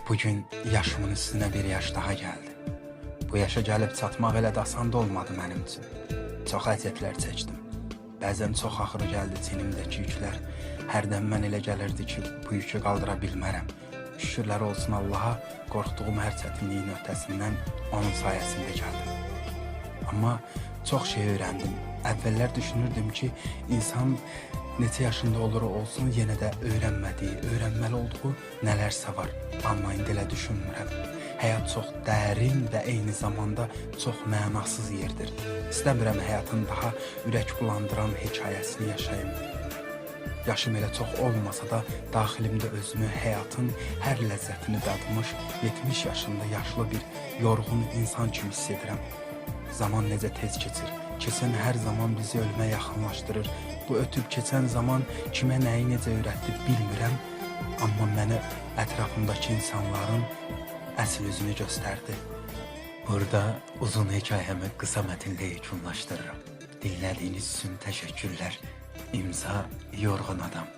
Bugün yaşımın üstüne bir yaş daha geldi. Bu yaşa gəlib çatmaq elə də asan da olmadı mənim üçün. Çox əziyyətlər çəkdim. Bəzən çox ağır gəldi çinimdəki yüklər. Hərdən mən elə gəlirdi ki, bu yükü qaldıra bilmərəm. Şükürlər olsun Allaha, qorxduğum hər çətinliyin ötəsindən onun sayəsində gəldim. Amma çox şey öyrəndim. Əvvəllər düşünürdüm ki, insan neçə yaşında olur olsun, yenə də öyrənməli olduğu nələrsə var. Amma indi elə düşünmürəm. Həyat çox dərin və eyni zamanda çox mənasız yerdir. İstəmirəm həyatın daha ürək bulandıran hekayəsini yaşayım. Yaşım elə çox olmasa da daxilimdə özümü həyatın hər ləzzətini dadmış 70 yaşında yaşlı bir yorğun insan kimi hiss edirəm. Zaman necə tez keçir. Keçən hər zaman bizi ölümə yaxınlaşdırır. Bu ötüb keçən zaman kimə nəyi necə öyrətdi bilmirəm. Amma mənə ətrafımdakı insanların əsl üzünü göstərdi. Burada uzun hekayəmi qısa mətnlə yekunlaşdırıram. Dinlədiyiniz üçün təşəkkürlər. İmza Yorğun Adam.